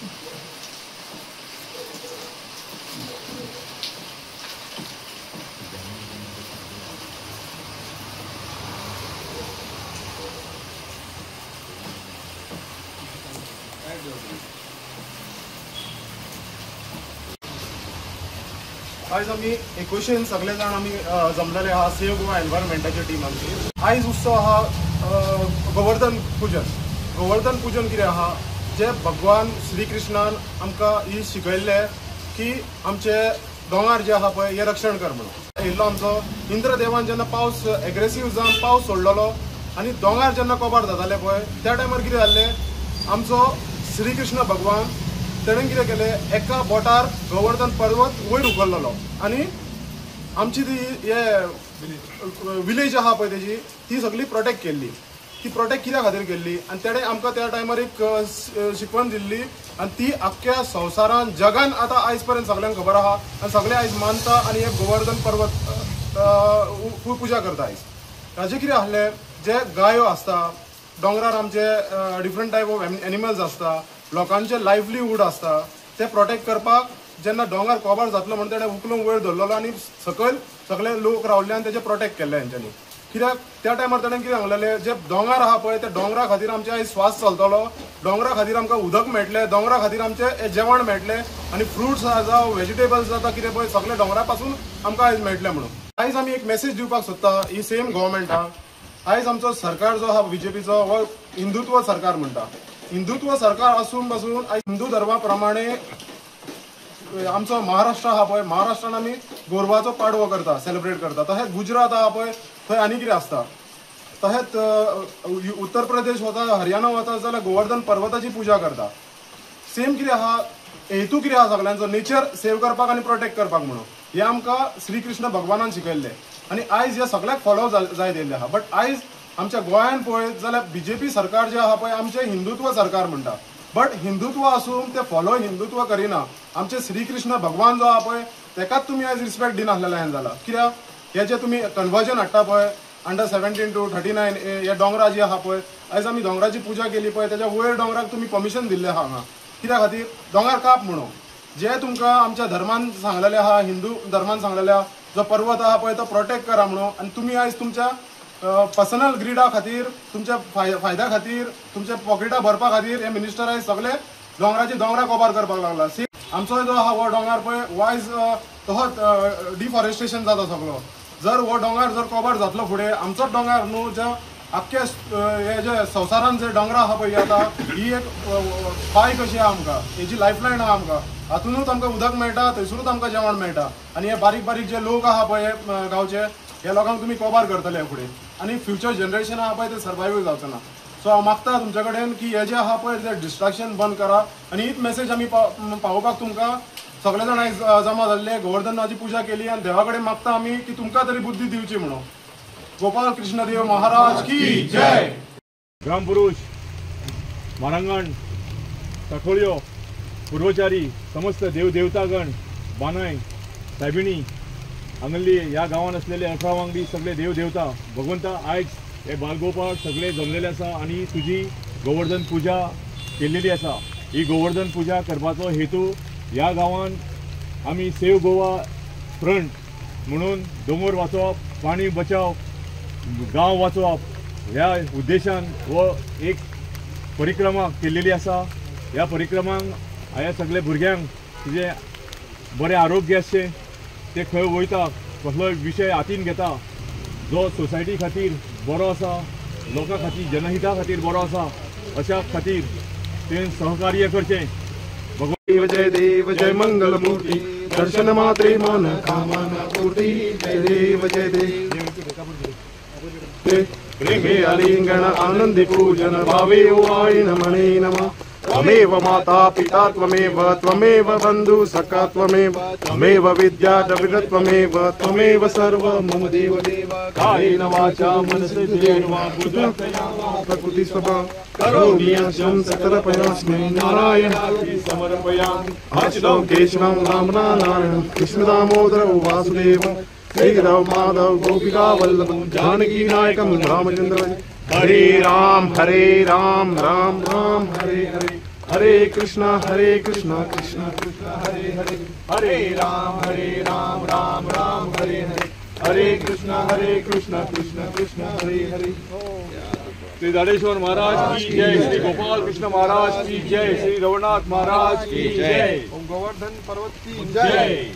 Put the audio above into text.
आज आम्ही 21 सगळे जाण आम्ही जमलेले आहा सेव गोवा एनवायरमेंटाची टीम आमची। आयज उत्सव आहा गोवर्धन पूजन कितें आहा जे भगवान श्री कृष्णान आमकां ही शिकयल्ले की आमचे दोंगार जे आहा पळय हे रक्षण कर म्हणून। येयल्लो आमचो इंद्रदेवान जेन्ना पावस एग्रेसीव जावन पावस सोडलेलो आनी दोंगार जेन्ना कोबार जाताले पळय त्या टायमार कितें जाल्लें आमचो श्री कृष्ण भगवान तेणें कितें केलें एका बोटार गोवर्धन पर्वत वयर उखल्लो आनी आमची ती हे विलेज आहा पळय तेजी ती सगळी प्रोटेक्ट केल्ली। ती प्रोटेक्ट कित्या खातीर केल्ली आनी तेणें आमकां त्या टायमार एक शिकवण दिल्ली आनी ती आख्ख्या संवसारान जगान आतां आयज पर्यंत सगळ्यांक खबर आहा आनी सगळे आयज मानता आनी हे गोवर्धन पर्वत पुजा करता। आयज ताजें कितें आहलें जे गायो आसता दोंगरार आमचे डिफरंट टायप ऑफ एनिमल्स आसता लोकांचे लायवलीहूड आसता ते प्रोटेक्ट करपाक जेन्ना दोंगर कोबार जातलो म्हणून तेणें उखलून वयर धरलेलो आनी सकयल सगळे लोक रावल्ले आनी तेजें प्रोटेक्ट केल्लें हेंच्यांनी। कित्याक त्या टायमार तेणें कितें सांगलेलें जे दोंगर आहा पळय ते दोंगरा खातीर आमचे आयज स्वास चलतलो, दोंगरा खातीर आमकां उदक मेळटलें, दोंगरा खातीर आमचें जेवण मेळटलें आनी फ्रुट्स जावं व्हेजिटेबल्स जाता कितें पळय सगळे दोंगरा पासून आमकां आयज मेळटलें म्हणून। आयज आमी एक मेसेज दिवपाक सोदता ही सेम गव्हर्मेंटाक। आयज आमचो सरकार जो आहा बीजेपीचो हो हिंदुत्व सरकार म्हणटा। हिंदुत्व सरकार आसून पासून आयज हिंदू धर्मा प्रमाणे आमचो महाराष्ट्र आहा पळय महाराष्ट्रान आमी गोरवाचो पाडवो करता सेलिब्रेट करता। तशेंच गुजरात आहा पळय थंय आनी कितें आसता। तशेंच उत्तर प्रदेश वता हरियाणा वता जाल्यार गोवर्धन पर्वताची पुजा करता। सेम कितें आहा हेतू कितें आहा सगळ्यांचो नेचर सेव करपाक आनी प्रोटेक्ट करपाक म्हणून हे आमकां श्री कृष्ण भगवानान शिकयल्लें आनी आयज हे सगळ्याक फॉलो जायत येयल्लें आहा। बट आयज आमच्या गोंयान पळयत जाल्यार बीजेपी सरकार जे आहा पळय आमचें हिंदुत्व सरकार म्हणटा। बट हिंदुत्व आसून ते फॉलो हिंदुत्व करिना। आमचे श्री कृष्ण भगवान जो आहा पळय तेकाच तुमी आयज रिस्पेक्ट दिनासलें हें जाला। कित्याक हे जे तुमी कन्वर्जन हाडटा पळय अंडर 17 to 39 हे दोंगरा जी आहा पळय आयज आमी दोंगराची पुजा केली पळय तेच्या वयर दोंगराक तुमी परमिशन दिल्लें आहा हांगा कित्या खातीर दोंगर काप म्हणून जे तुमकां आमच्या धर्मान सांगलेलें आहा हिंदू धर्मान सांगलेलें आहा जो पर्वत आहा पळय तो प्रोटेक्ट करा म्हणून आनी तुमी आयज तुमच्या पर्सनल ग्रीडा खातीर तुमच्या फायद्या खातीर तुमच्या पॉकेटा भरपा खातीर हे मिनिस्टर आयज सगळे दोंगरा कोबार करपाक लागला। आमचो जो आहा हो दोंगर पळय वायज तसोच डिफॉरेस्टेशन जाता सगळो। जर हो दोंगर जर कोबार जातलो फुडें आमचोच दोंगर न्हू जे आख्खे हे जे संवसारान जे दोंगरा आहा पळय आतां ही एक पाय कशी आहा आमकां हेजी लायफलायन आहा आमकां हातूनूच आमकां उदक मेळटा थंयसरूच आमकां जेवण मेळटा आनी हे बारीक बारीक जे लोक आहा पळय गांवचे हे लोकांक तुमी कोबार करतले फुडें आनी फ्युचर जनरेशन आहा पळय ते सर्वायव जावचें ना। सो हांव मागता तुमचे कडेन की हे जे आहा पळय ते डिस्ट्रॅक्शन बंद करा आनी हीच मेसेज आमी पावोवपाक तुमकां सगळे जाण आयज जमा जाल्ले गोवर्धनाची पुजा केली आनी देवा कडेन मागता आमी की तुमकां तरी बुद्धी दिवची म्हणून। गोपाल कृष्ण देव महाराज की जय। ग्राम पुरुष मारांगण तखोळ्यो पूर्वचारी समस्त देवदेवतागण बानाय सायबिणी हांगली ह्या गांवांत असलेले 18 वांगडी सगळे देवदेवता भगवंता आयज हे बालगोपाळ सगळे जमलेले आसा आनी तुजी गोवर्धन पुजा केल्लेली आसा। ही गोवर्धन पुजा करपाचो हेतू ह्या गांवांत आमी सेव गोवा फ्रंट म्हणून दोंगर वाचोवप पाणी बचाव गांव वाचोवप ह्या उद्देशान हो एक परिक्रमा केल्लेली आसा। ह्या परिक्रमांक ह्या सगळे भुरग्यांक तुजें बरें आरोग्य आसचें ते खंय वयता कसलोय विशय हातीन घेता जो सोसायटी खातीर बरो आसा लोकां खातीर जनहिता खातीर बरो आसा अशा खातीर ते सहकार्य करचें। भगवान जय देव जय मंगल मूर्ति दर्शन मात्रे मन कामना पूर्ति जय देव प्रेमे आलिंगन आनंदी पूजन भावे वाणी नमने नमः। त्वमेव माता पिता त्वमेव बंधु सखा त्वमेव विद्या द्रविड़ त्वमेव सर्व मम देव कायेन वाचा मनसेन्द्रियैर्वा बुद्ध्या प्रकृति स्वभाव करोमि यज्ञं सकलप्रयास्मै नारायणाय समर्पयामि। अच्युतं केशवं रामनारायणं कृष्णदामोदरं वासुदेवं श्रीराम माधव गोपिका वल्लभं जानकी नायकं रामचंद्र। हरे राम राम राम हरे हरे हरे कृष्णा कृष्ण कृष्ण हरे हरे, हरे राम राम राम हरे हरे, हरे कृष्णा कृष्ण कृष्ण हरे हरे। श्री दाड़ेश्वर महाराज की जय, श्री गोपाल कृष्ण महाराज की जय, श्री रघुनाथ महाराज की जय, गोवर्धन पर्वत की जय।